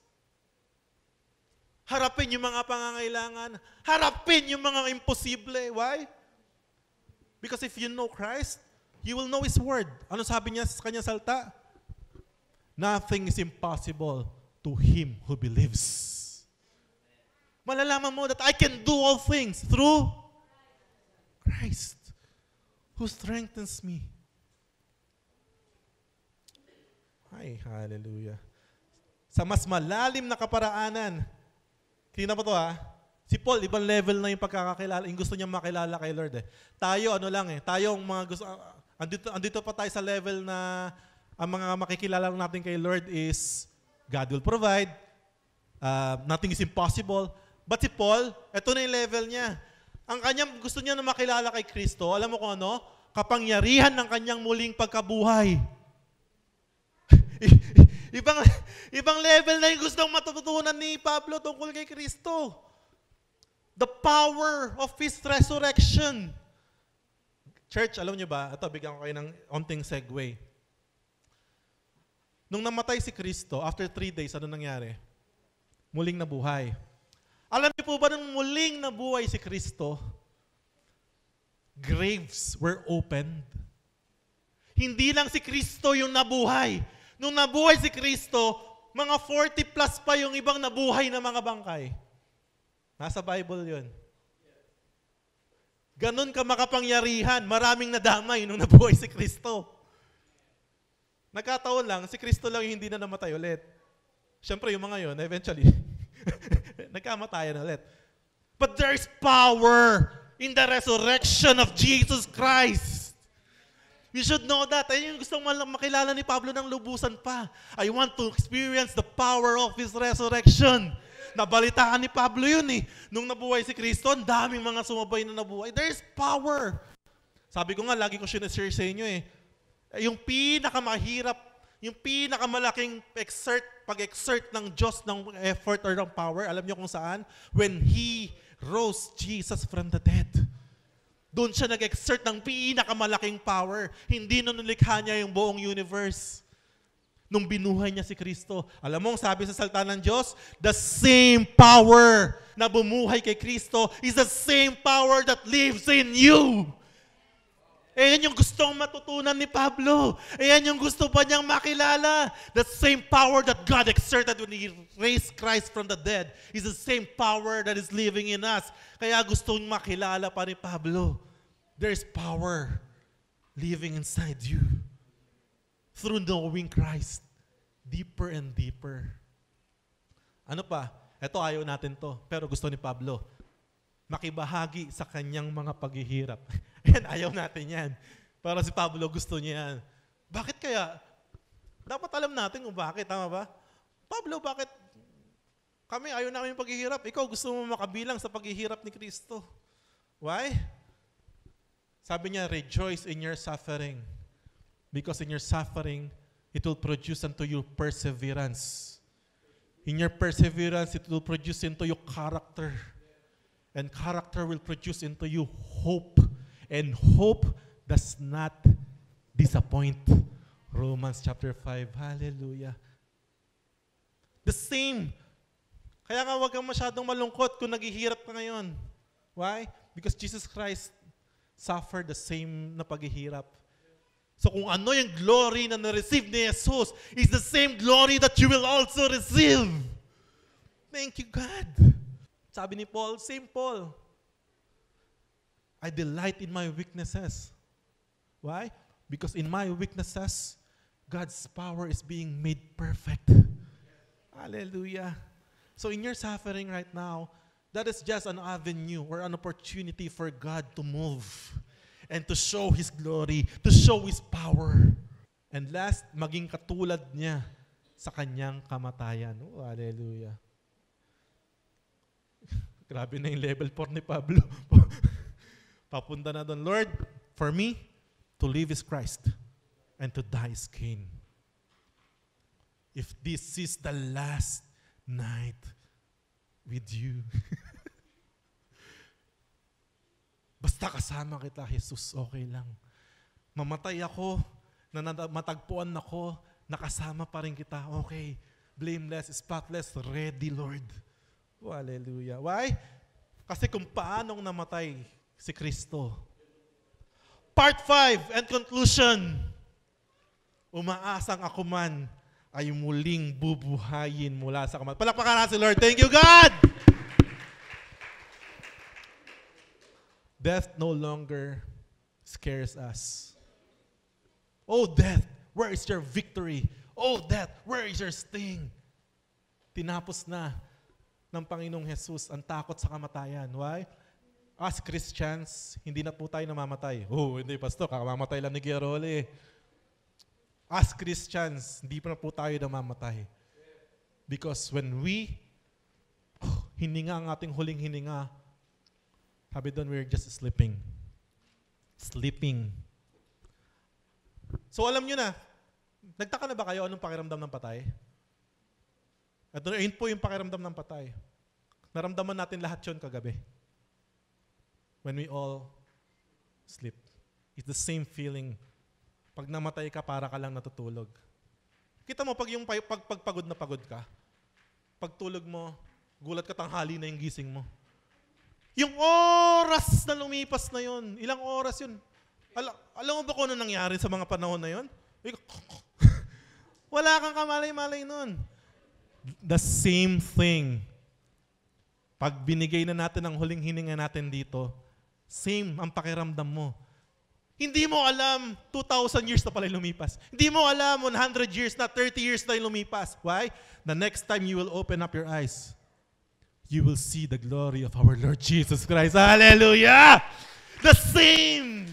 Harapin yung mga pangangailangan. Harapin yung mga imposible. Why? Because if you know Christ, you will know His Word. Ano sabi niya sa kanyang salta? Nothing is impossible to him who believes. Malalaman mo that I can do all things through Christ who strengthens me. Ay, hallelujah. Sa mas malalim na kaparaanan, tingnan mo to si Paul, ibang level na yung pagkakakilala, yung gusto niya makilala kay Lord Tayo, tayo ang mga gusto, andito pa tayo sa level na ang mga makikilala natin kay Lord is God will provide, nothing is impossible. But si Paul, ito na yung level niya. Ang kanyang gusto niya na makilala kay Kristo, alam mo kung ano? Kapangyarihan ng kanyang muling pagkabuhay. ibang level na yung gustong matutunan ni Pablo tungkol kay Kristo. The power of His resurrection. Church, alam niyo ba, ito, bigyan ko kayo ng onting segue. Nung namatay si Kristo, after 3 days, ano nangyari? Muling nabuhay. Alam niyo po ba nung muling nabuhay si Kristo, graves were opened. Hindi lang si Kristo yung nabuhay. Nung nabuhay si Kristo, mga 40 plus pa yung ibang nabuhay na mga bangkay. Nasa Bible yun. Ganon ka makapangyarihan, maraming nadamay nung nabuhay si Kristo. Nagkataon lang, si Kristo lang yung hindi na namatay ulit. Siyempre yung mga yun, eventually, nagkamatayan ulit. But there's power in the resurrection of Jesus Christ. You should know that. Ayun yung gusto makilala ni Pablo ng lubusan pa. I want to experience the power of His resurrection. Nabalitaan ni Pablo yun eh. Nung nabuhay si Kristo, ang daming mga sumabay na nabuhay. There's power. Sabi ko nga, lagi ko sinashare sa inyo eh. Yung pinakamahirap, yung pinakamalaking pag-exert ng Diyos ng effort or ng power, alam niyo kung saan? When He rose Jesus from the dead. Doon siya nag-exert ng pinakamalaking power. Hindi nung nilikha niya yung buong universe. Nung binuhay niya si Kristo. Alam mo, sabi sa salita ng Diyos, the same power na bumuhay kay Kristo is the same power that lives in you. Ayan yung gustong matutunan ni Pablo. Ayan yung gusto pa niyang makilala. The same power that God exerted when He raised Christ from the dead is the same power that is living in us. Kaya gustong makilala pa ni Pablo. There's power living inside you. Through knowing Christ. Deeper and deeper. Ano pa? Ito ayaw natin to. Pero gusto ni Pablo. Makibahagi sa kanyang mga paghihirap. Yan, ayaw natin yan. Para si Pablo gusto niya yan. Bakit kaya? Dapat alam natin kung bakit. Tama ba? Pablo, bakit kami ayaw namin yung paghihirap? Ikaw gusto mo makabilang sa paghihirap ni Kristo. Why? Sabi niya, rejoice in your suffering. Because in your suffering, it will produce unto you perseverance. In your perseverance, it will produce into you character. And character will produce into you hope. And hope does not disappoint. Romans chapter 5. Hallelujah. The same. Kaya nga huwag kang masyadong malungkot kung naghihirap ka ngayon. Why? Because Jesus Christ suffered the same na paghihirap. So kung ano yung glory na na-receive ni Jesus is the same glory that you will also receive. Thank you, God. Sabi ni Paul, same Paul. I delight in my weaknesses. Why? Because in my weaknesses, God's power is being made perfect. Hallelujah. So in your suffering right now, that is just an avenue or an opportunity for God to move and to show His glory, to show His power. And last, maging katulad niya sa kanyang kamatayan. Oh, hallelujah. Grabe na yung level 4 ni Pablo. Papunta na doon, Lord, for me, to live is Christ and to die is gain. If this is the last night with you, basta kasama kita, Jesus, okay lang. Mamatay ako, matagpuan ako, nakasama pa rin kita, okay. Blameless, spotless, ready, Lord. Oh, hallelujah. Why? Kasi kung paanong namatay si Kristo. Part 5 and conclusion. Umaasang ako man ay muling bubuhayin mula sa kamatayan. Palakpakan natin si Lord. Thank you, God! Death no longer scares us. Oh, death, where is your victory? Oh, death, where is your sting? Tinapos na ng Panginoong Jesus ang takot sa kamatayan. Why? As Christians, hindi na po tayo namamatay. Oh, hindi, Pastor, kamamatay lang ni Gierole. As Christians, hindi pa na po tayo namamatay. Because when we hininga ang ating huling hininga, sabi doon, we're just sleeping. Sleeping. So alam nyo na, nagtaka na ba kayo anong pakiramdam ng patay? At yun po yung pakiramdam ng patay. Naramdaman natin lahat yun kagabi. When we all sleep. It's the same feeling. Pag namatay ka, para ka lang natutulog. Kita mo, pag pagod na pagod ka, pagtulog mo, gulat ka tanghali na yung gising mo. Yung oras na lumipas na yun, ilang oras yun. Alam mo ba kung ano nangyari sa mga panahon na yun? Wala kang kamalay-malay nun. The same thing. Pag binigay na natin ang huling hininga natin dito, same ang pakiramdam mo. Hindi mo alam, 2,000 years na pala lumipas. Hindi mo alam, 100 years na, 30 years na lumipas. Why? The next time you will open up your eyes, you will see the glory of our Lord Jesus Christ. Hallelujah! The same!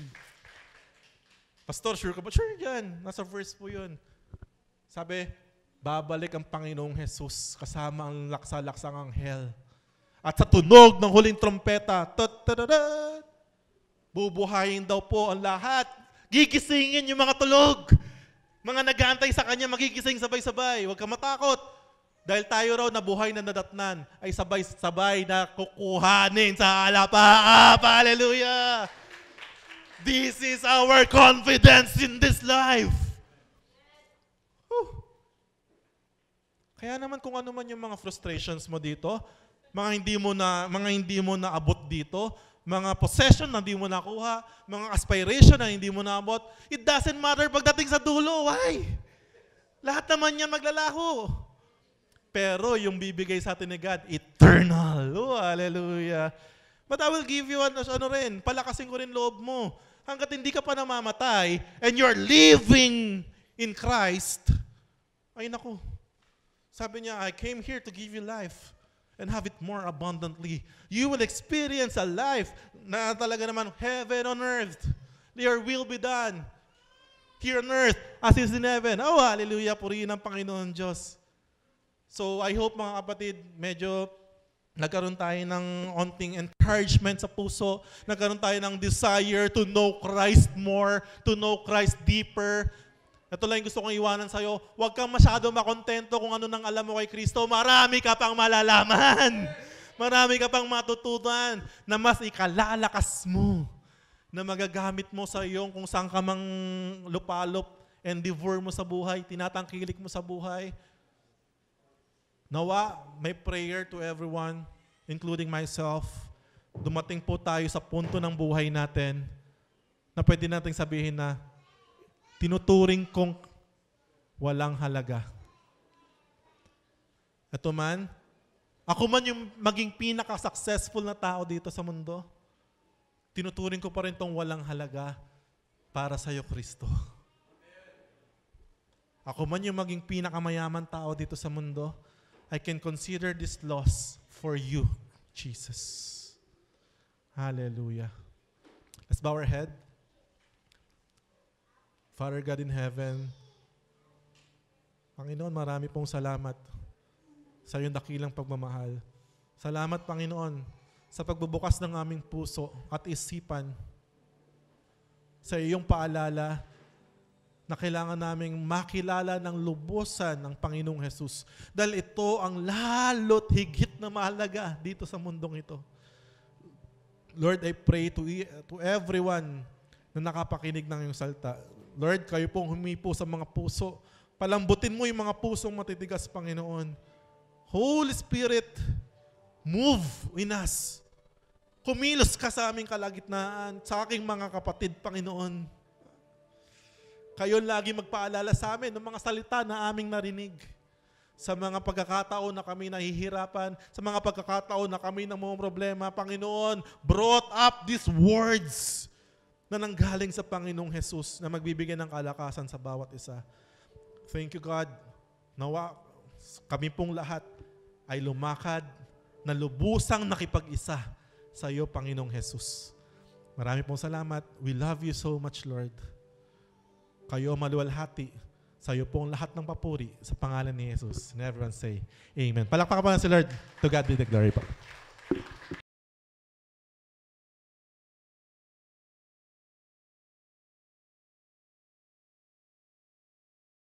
Pastor, sure ka ba? Sure yan. Nasa verse po yun. Sabi, babalik ang Panginoong Jesus kasama ang laksa-laksang anghel. At sa tunog ng huling trompeta, bubuhayin daw po ang lahat. Gigisingin yung mga tulog. Mga nag-aantay sa Kanya, magigising sabay-sabay. Huwag ka matakot. Dahil tayo raw na buhay na nadatnan ay sabay-sabay na kukuhanin sa halapaap. Hallelujah! This is our confidence in this life. Whew. Kaya naman kung ano man yung mga frustrations mo dito, mga hindi mo na abot dito, mga possession na hindi mo nakuha, mga aspiration na hindi mo naabot, it doesn't matter pagdating sa dulo. Why? Lahat naman yan maglalaho. Pero yung bibigay sa atin ni God, eternal. Oh, hallelujah. But I will give you palakasin ko rin loob mo. Hanggat hindi ka pa namamatay and you're living in Christ, ay naku. Sabi niya, I came here to give you life and have it more abundantly. You will experience a life na talaga naman heaven on earth. Your will be done here on earth as is in heaven. Oh, hallelujah. Purihin ang Panginoon Diyos. So, I hope mga kapatid, medyo nagkaroon tayo ng onting encouragement sa puso. Nagkaroon tayo ng desire to know Christ more, to know Christ deeper. Ito lang yung gusto kong iwanan sa'yo. Huwag kang masyado makontento kung ano nang alam mo kay Kristo. Marami ka pang malalaman. Marami ka pang matutunan na mas ikalalakas mo, na magagamit mo sa iyong kung saan ka mang lupalop, endeavor mo sa buhay, tinatangkilik mo sa buhay. Nawa, may prayer to everyone, including myself. Dumating po tayo sa punto ng buhay natin na pwede nating sabihin na tinuturing kong walang halaga. Ito man, ako man yung maging pinaka-successful na tao dito sa mundo, tinuturing ko pa rin tong walang halaga para sa iyo, Kristo. Ako man yung maging pinakamayaman tao dito sa mundo, I can consider this loss for you, Jesus. Hallelujah. Let's bow our head. Father God in heaven, Panginoon, marami pong salamat sa iyong dakilang pagmamahal. Salamat, Panginoon, sa pagbubukas ng aming puso at isipan sa iyong paalala na kailangan naming makilala ng lubusan ng Panginoong Jesus. Dahil ito ang lalo't higit na mahalaga dito sa mundong ito. Lord, I pray to everyone na nakapakinig ng iyong salita. Lord, kayo pong humipo sa mga puso. Palambutin mo yung mga pusong matitigas, Panginoon. Holy Spirit, move in us. Kumilos ka sa aming kalagitnaan, sa aking mga kapatid, Panginoon. Kayo lagi magpaalala sa amin ng mga salita na aming narinig. Sa mga pagkakataon na kami nahihirapan, sa mga pagkakataon na kami namumroblema, Panginoon, brought up these words na nanggaling sa Panginoong Jesus na magbibigay ng kalakasan sa bawat isa. Thank you, God. Nawa kami pong lahat ay lumakad na lubusang nakipag-isa sa iyo, Panginoong Jesus. Marami pong salamat. We love you so much, Lord. Kayo maluwalhati. Sa iyo pong lahat ng papuri sa pangalan ni Jesus. And everyone say, Amen. Palakpakan pa na si Lord. To God be the glory po.